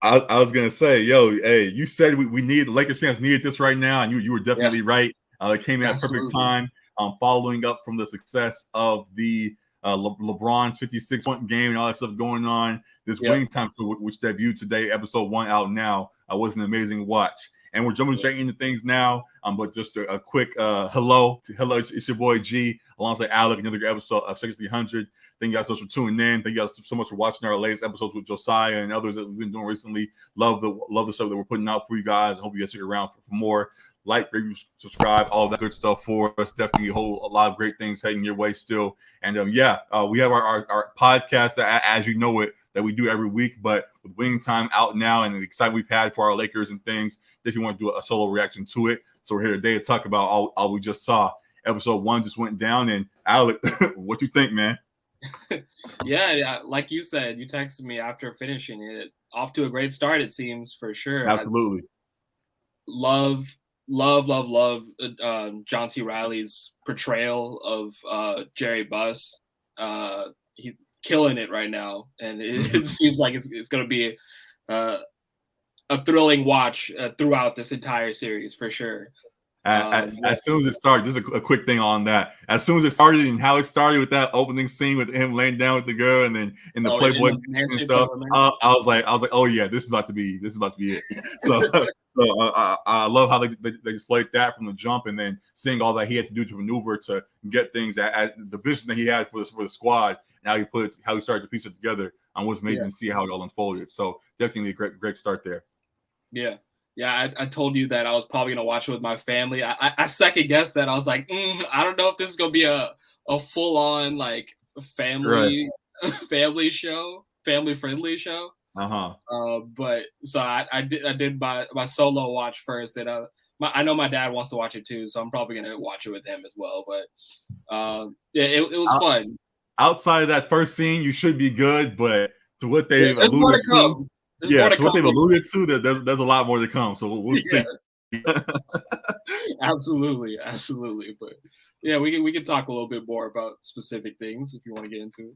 I was gonna say, yo, hey, you said we need Lakers fans needed this right now, and you were Yeah, definitely right. It came at a perfect absolutely. time, following up from the success of the LeBron's 56-point game and all that stuff going on. This Yep. Wing Time show, which debuted today, episode 1 out now, was an amazing watch. And we're jumping Yeah. straight into things now. But just a quick hello, it's your boy G alongside Alec, another episode of 6300. Thank you guys so much for tuning in. Thank you guys so much for watching our latest episodes with Josiah and others that we've been doing recently. Love the stuff that we're putting out for you guys. I hope you guys stick around for more. Like, review, subscribe, all that good stuff for us. Definitely a lot of great things heading your way still. And we have our podcast as you know it that we do every week, but with Wing Time out now and the excitement we've had for our Lakers and things, if you want to do a solo reaction to it. So we're here today to talk about all we just saw. Episode 1 just went down, and Alec, what you think, man? Yeah, like you said, you texted me after finishing it. Off to a great start, it seems, for sure. Absolutely. Love John C. Reilly's portrayal of Jerry Buss. He's killing it right now, and it seems like it's going to be a thrilling watch throughout this entire series for sure. As soon as it started, just a quick thing on that. As soon as it started and how it started with that opening scene with him laying down with the girl and then in the Playboy and stuff, I was like, oh yeah, this is about to be it. So, I love how they displayed that from the jump, and then seeing all that he had to do to maneuver to get things as the vision that he had for the squad, and how he started to piece it together. Was amazing to see how it all unfolded. So definitely a great start there. Yeah, I told you that I was probably gonna watch it with my family. I second guessed that. I was like, I don't know if this is gonna be a full on like family show, family friendly show. But so I did my solo watch first, and I know my dad wants to watch it too, so I'm probably gonna watch it with him as well. But it was fun. Outside of that first scene, you should be good, but to what they've alluded to. To what they've alluded to, there's a lot more to come. So we'll see. Absolutely. But yeah, we can talk a little bit more about specific things if you want to get into it.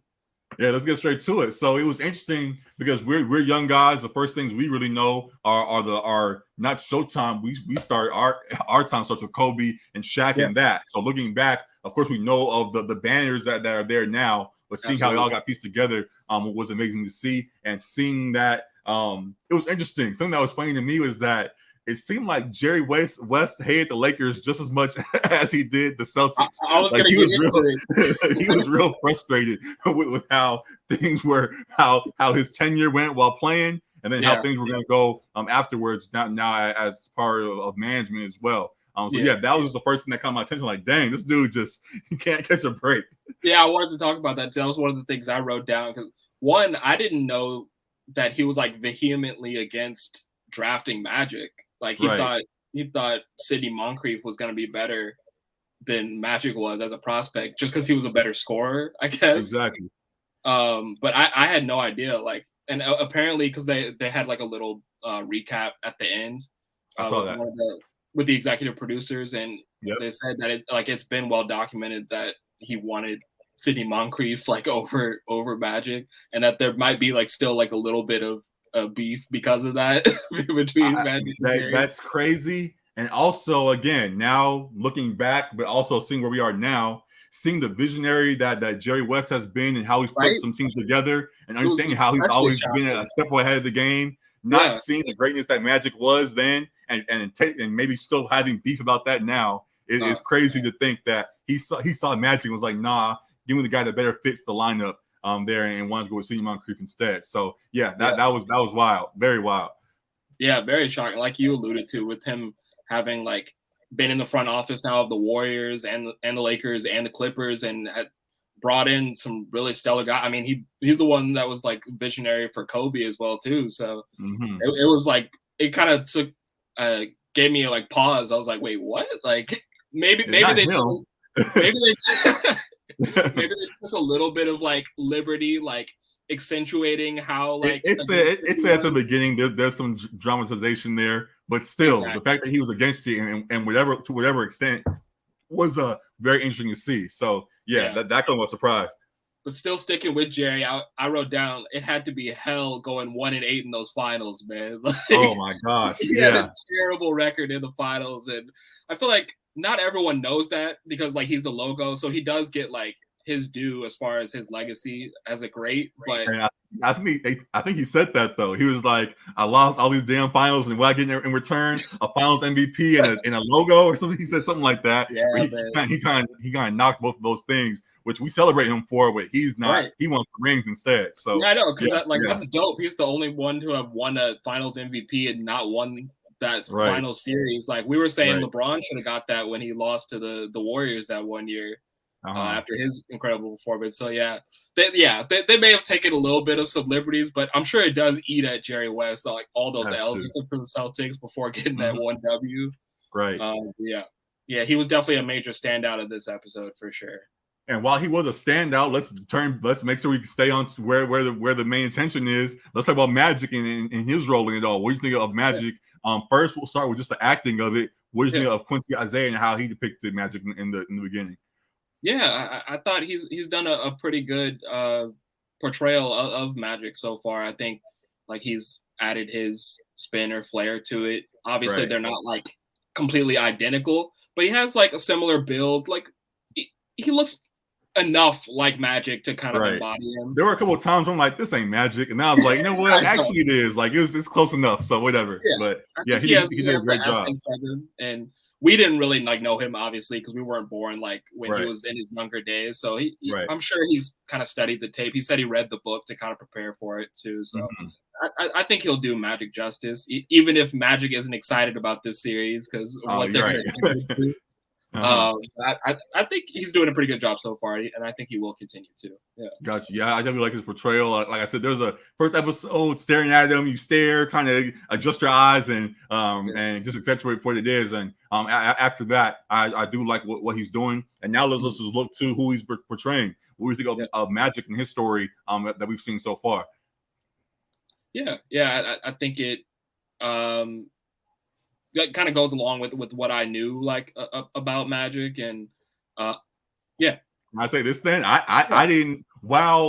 Yeah, let's get straight to it. So it was interesting because we're young guys. The first things we really know are not Showtime. We start our time starts with Kobe and Shaq and that. So looking back, of course, we know of the banners that are there now, but seeing how it all got pieced together was amazing to see. And seeing that it was interesting. Something that was funny to me was that it seemed like Jerry West hated the Lakers just as much as he did the Celtics. He was real frustrated with how things were, how his tenure went while playing, and then how things were going to go afterwards. Now as part of management as well. That was just the first thing that caught my attention. Like, dang, this dude just he can't catch a break. Yeah, I wanted to talk about that too. That was one of the things I wrote down because one, I didn't know that he was like vehemently against drafting Magic. Like he thought Sidney Moncrief was going to be better than Magic was as a prospect, just because he was a better scorer, I guess. Exactly. But I had no idea. Like, and apparently because they had like a little recap at the end. I saw that with the executive producers, and they said that it's been well documented that he wanted Sidney Moncrief like over Magic, and that there might be like still like a little bit of beef because of that between Magic and Jerry. That's crazy. And also, again, now looking back, but also seeing where we are now, seeing the visionary that Jerry West has been and how he's put some teams together, and understanding how he's always been a step ahead of the game, not seeing the greatness that Magic was then, and maybe still having beef about that now. It's crazy to think that he saw Magic and was like, nah, give me the guy that better fits the lineup there, and wanted to go with Sidney Moncrief instead. So that was wild, very wild. Yeah, very shocking. Like you alluded to, with him having like been in the front office now of the Warriors and the Lakers and the Clippers, and had brought in some really stellar guys. I mean, he's the one that was like visionary for Kobe as well too. So it was like it kind of gave me like pause. I was like, wait, what? Like maybe they maybe they took a little bit of like liberty, like accentuating how like it's at the beginning there's some dramatization there, but still the fact that he was against you and to whatever extent was very interesting to see. So that kind of was a surprise. But still sticking with Jerry, I wrote down it had to be hell going 1-8 in those finals, man. Like, oh my gosh, he had a terrible record in the finals, and I feel like not everyone knows that because like he's the logo, so he does get like his due as far as his legacy as a great. But I think he said that though. He was like, I lost all these damn finals, and what I get in return, a finals MVP and a logo or something. He said something like that. Yeah, he kind of knocked both of those things, which we celebrate him for, but he's not. Right. He wants the rings instead. So yeah, I know, because that's dope. He's the only one to have won a finals MVP and not won that final series. Like we were saying, LeBron should have got that when he lost to the Warriors that one year. After his incredible performance. So they may have taken a little bit of some liberties, but I'm sure it does eat at Jerry West, like all those L's he took for the Celtics before getting that one W. Right. He was definitely a major standout of this episode for sure. And while he was a standout, let's make sure we can stay on where the main attention is. Let's talk about Magic and his role in it all. What do you think of Magic? First, we'll start with just the acting of it. What do you think of Quincy Isaiah and how he depicted Magic in the beginning? Yeah, I thought he's done a pretty good portrayal of Magic so far. I think like he's added his spin or flair to it. Obviously, they're not like completely identical, but he has like a similar build. Like he looks enough like Magic to kind of embody him. There were a couple of times I'm like, this ain't Magic, and I was like, you know what? Actually, it is. Like it's close enough. So whatever. Yeah. But he did a great job. And we didn't really like know him obviously because we weren't born like when he was in his younger days. So I'm sure he's kind of studied the tape. He said he read the book to kind of prepare for it too. So I think he'll do Magic justice, even if Magic isn't excited about this series because what they're going to do. I think he's doing a pretty good job so far, and I think he will continue to. Yeah, gotcha. Yeah, I definitely like his portrayal. Like I said, there's a first episode staring at him. You stare, kind of adjust your eyes, and just accentuate for what it is. And after that, I do like what he's doing. And now let's just look to who he's portraying. What do you think of Magic and his story that we've seen so far? Yeah, I think it. That kind of goes along with what I knew like about Magic and I say this then I didn't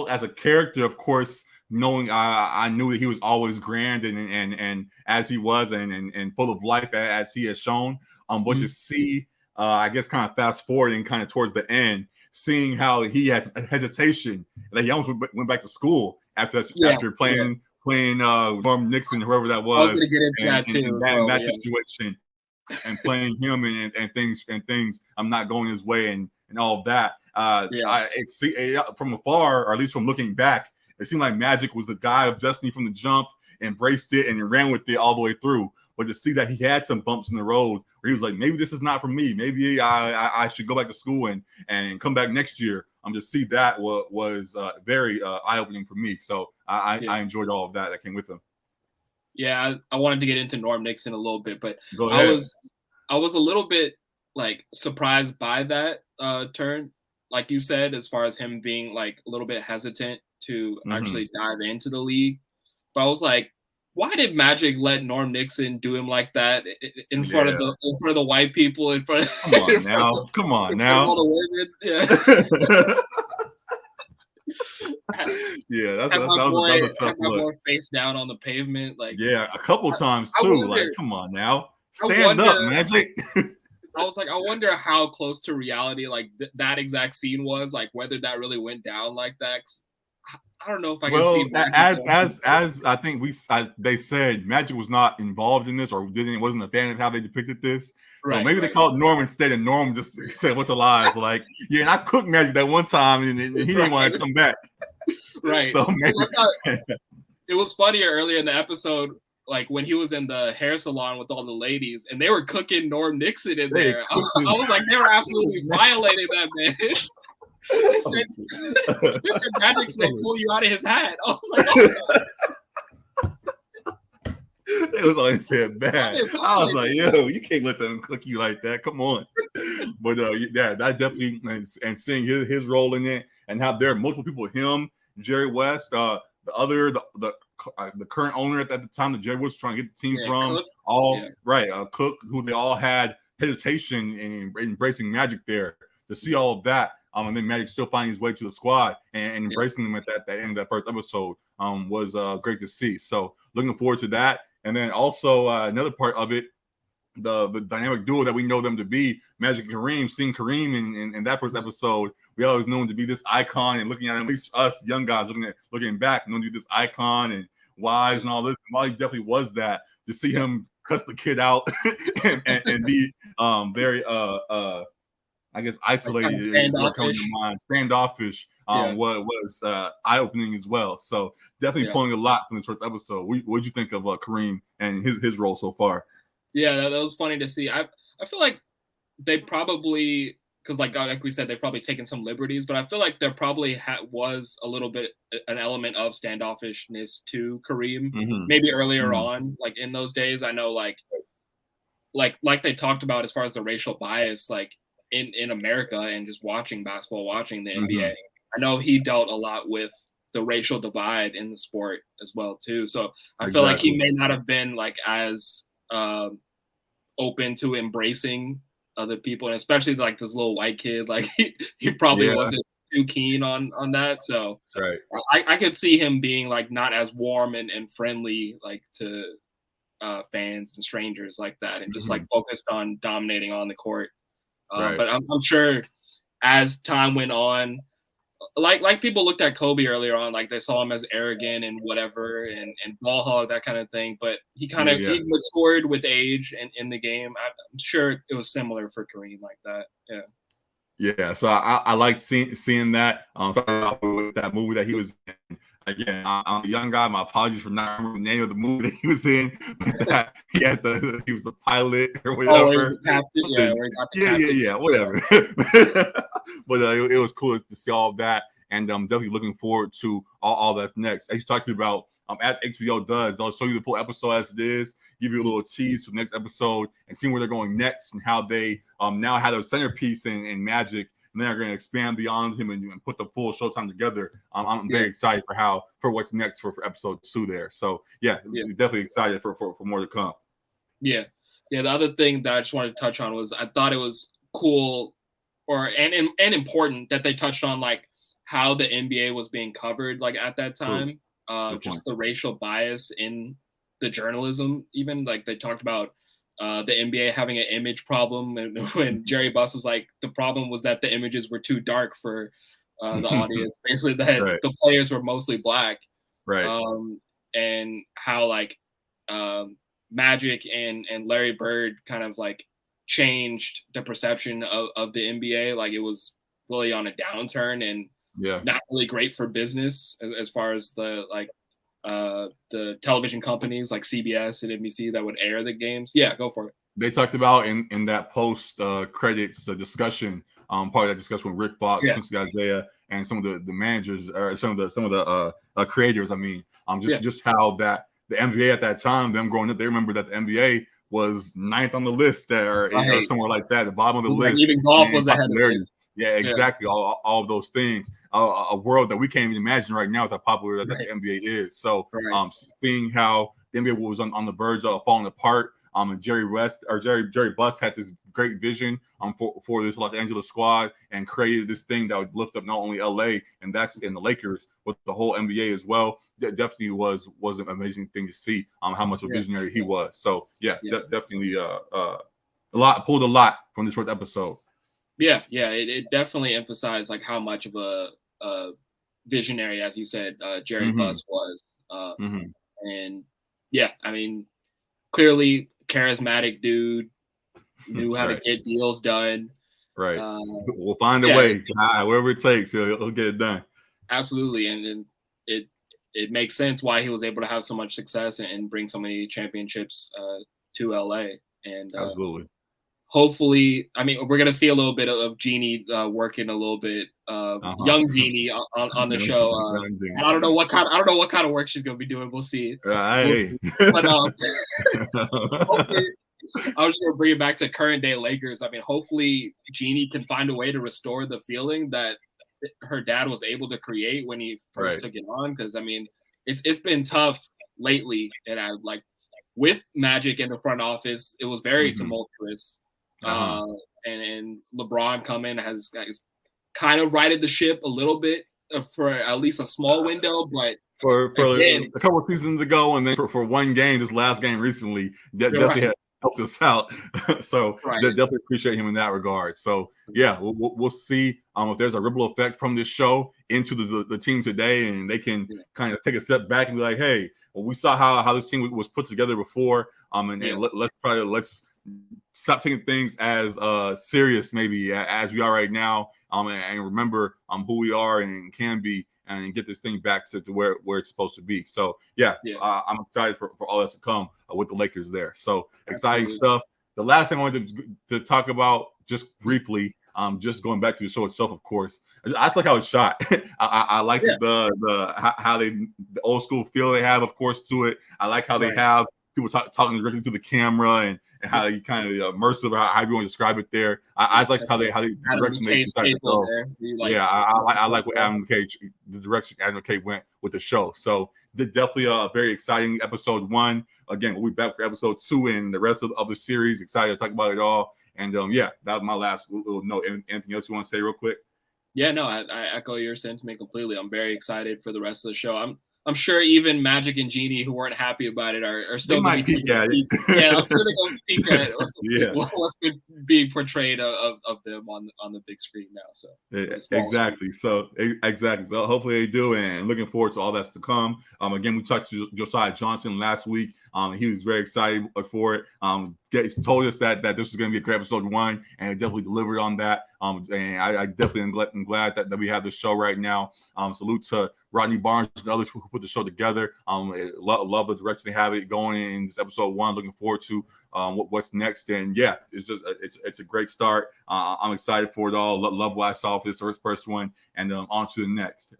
as a character, of course, knowing I knew that he was always grand and as he was and full of life as he has shown, but to see I guess kind of fast forwarding kind of towards the end, seeing how he has hesitation, that he almost went back to school after playing Norm Nixon, whoever that was. I was going to get into that too. In that situation, and playing him and things, I'm not going his way and all of that. From afar, or at least from looking back, it seemed like Magic was the guy of destiny from the jump, embraced it and ran with it all the way through. But to see that he had some bumps in the road where he was like, maybe this is not for me. Maybe I should go back to school and come back next year. To see that was very eye-opening for me. So I enjoyed all of that came with him. Yeah, I wanted to get into Norm Nixon a little bit, but Go ahead. I was a little bit like surprised by that turn, like you said, as far as him being like a little bit hesitant to actually dive into the league. But I was like, why did Magic let Norm Nixon do him like that in front of the white people? Come on now. All the women? That was a tough look. More face down on the pavement, like a couple times too. Like, come on now, stand up, Magic. I was like, I wonder how close to reality like that exact scene was. Like whether that really went down like that. I don't know if I can see as I think they said Magic was not involved in this or wasn't a fan of how they depicted this. So maybe they called Norm instead, and Norm just said, "What's the lies?" Like, and I cooked Magic that one time, and he didn't want to come back. Right. So maybe it was funnier earlier in the episode, like when he was in the hair salon with all the ladies, and they were cooking Norm Nixon in there. I was like, they were absolutely violating that man. They said Magic said pull you out of his hat. I was like, it was on his head bad. I was like, yo, you can't let them cook you like that. Come on. But that definitely, and seeing his role in it and how there are multiple people, him, Jerry West, the current owner at the time that Jerry was trying to get the team from, Cook, Cook, who they all had hesitation in embracing Magic there. To see all of that, and then Magic still finding his way to the squad and embracing them at that end of that first episode was great to see. So looking forward to that. And then also another part of it, the dynamic duo that we know them to be, Magic and Kareem. Seeing Kareem in that first episode, we always know him to be this icon, and looking at least us young guys looking back, known to be this icon and wise and all this. And while he definitely was that, to see him cuss the kid out and be very I guess isolated, standoffish. What was eye opening as well. So definitely pulling a lot from this first episode. What did you think of Kareem and his role so far? Yeah, that was funny to see. I feel like they probably, because like we said, they've probably taken some liberties, but I feel like there probably was a little bit an element of standoffishness to Kareem, maybe earlier on, like in those days. I know like they talked about as far as the racial bias, like in America and just watching basketball, watching the NBA. I know he dealt a lot with the racial divide in the sport as well too. So I feel like he may not have been like as open to embracing other people, and especially like this little white kid, like he probably wasn't too keen on that. So I could see him being like not as warm and friendly like to fans and strangers like that, and just like focused on dominating on the court. But I'm sure as time went on, like people looked at Kobe earlier on, like they saw him as arrogant and whatever and ball hog, that kind of thing. But he kind of he matured with age in the game. I'm sure it was similar for Kareem like that. Yeah. So I like seeing that. Starting off with that movie that he was in. Again, I'm a young guy. My apologies for not remembering the name of the movie that he was in. But he was the pilot or whatever. Oh, he was the captain. Whatever. But it was cool to see all of that, and I'm definitely looking forward to all that's next. As you talked about, as HBO does, they'll show you the full episode as it is, give you a little tease for the next episode, and see where they're going next, and how they now have a centerpiece in Magic. And they're going to expand beyond him and put the full Showtime together. I'm very excited for what's next for episode 2 there. So definitely excited for more to come. Yeah. The other thing that I just wanted to touch on was I thought it was cool and important that they touched on like how the NBA was being covered like at that time. Just the racial bias in the journalism, even like they talked about the NBA having an image problem, and when Jerry Buss was like, the problem was that the images were too dark for the audience. Basically, that the players were mostly black, and how like Magic and Larry Bird kind of like changed the perception of the NBA. Like it was really on a downturn and not really great for business as far as the television companies like CBS and NBC that would air the games. Yeah, go for it. They talked about in that post credits, the discussion, part of that discussion with Rick Fox, Quincy Isaiah, and some of the managers, or some of the creators. I mean, just how that the NBA at that time, them growing up, they remember that the NBA was 9th on the list or somewhere like that, the bottom of the list. Like even golf was ahead of it. Yeah, exactly. All of those things. A world that we can't even imagine right now with how popular that the NBA is. So seeing how the NBA was on the verge of falling apart, and Jerry Buss had this great vision for this Los Angeles squad and created this thing that would lift up not only LA and that's in the Lakers, but the whole NBA as well. That definitely was an amazing thing to see how much of a visionary he was. So definitely pulled a lot from this first episode. Yeah, it definitely emphasized like how much of a visionary, as you said, Jerry Buss was. And I mean, clearly charismatic dude, knew how to get deals done. Right. We'll find a way, whatever it takes, he'll get it done. Absolutely, and it makes sense why he was able to have so much success and bring so many championships to LA. And absolutely. Hopefully, I mean, we're gonna see a little bit of Jeannie working a little bit, young Jeannie on the show. I don't know what kind of work she's gonna be doing. We'll see. We'll see. But hopefully, I was just gonna bring it back to current day Lakers. I mean, hopefully, Jeannie can find a way to restore the feeling that her dad was able to create when he first took it on. Because I mean, it's been tough lately, and I like with Magic in the front office, it was very tumultuous. And LeBron has kind of righted the ship a little bit for at least a small window, but for again, a couple of seasons ago, and then for one game, this last game recently, that definitely had helped us out. So definitely appreciate him in that regard. So yeah, we'll see if there's a ripple effect from this show into the team today, and they can kind of take a step back and be like, hey, well, we saw how this team was put together before, and let's stop taking things as serious maybe as we are right now, and remember who we are and can be, and get this thing back to where it's supposed to be. So I'm excited for all that's to come with the Lakers there. So exciting stuff. The last thing I wanted to talk about just briefly, just going back to the show itself, of course, I just like how it's shot. I like how the old school feel they have, of course, to it. I like how they have people talking directly to the camera, and how they kind of immersive, how you want to describe it there. I like how they direction they decided to go. I like what the direction Adam McKay went with the show. So definitely a very exciting episode 1. Again, we'll be back for episode 2 and the rest of the series. Excited to talk about it all. And that was my last little note. Anything else you want to say real quick? Yeah, no, I echo your sentiment completely. I'm very excited for the rest of the show. I'm sure even Magic and Genie, who weren't happy about it, are still going to be peek at it. Yeah, I'm sure they're going to peek at what's being portrayed of them on the big screen now. So exactly. So hopefully they do, and looking forward to all that's to come. Again, we talked to Josiah Johnson last week. He was very excited for it. He told us that this was going to be a great episode 1, and it definitely delivered on that. And I definitely am glad that we have this show right now. Salute to Rodney Barnes and others who put the show together. Love the direction they have it going in this episode 1. Looking forward to what's next. And it's a great start. I'm excited for it all. Love what I saw for this first one, and on to the next.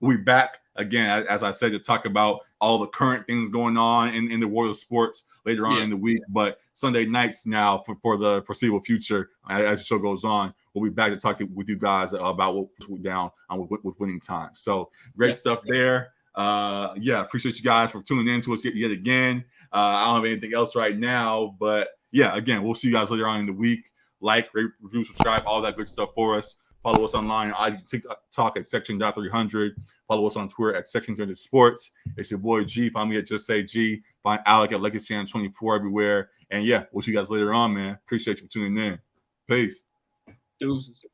We'll be back again, as I said, to talk about all the current things going on in the world of sports later on in the week. But Sunday nights now for the foreseeable future, as the show goes on, we'll be back to talk with you guys about what's down with winning time. So great stuff there. Appreciate you guys for tuning in to us yet again. I don't have anything else right now, but again, we'll see you guys later on in the week. Like, rate, review, subscribe, all that good stuff for us. Follow us online on IG, TikTok at section.300. Follow us on Twitter at section300 sports. It's your boy G. Find me at Just Say G. Find Alec at Lakers Fan 24 everywhere. And we'll see you guys later on, man. Appreciate you for tuning in. Peace. Deuces.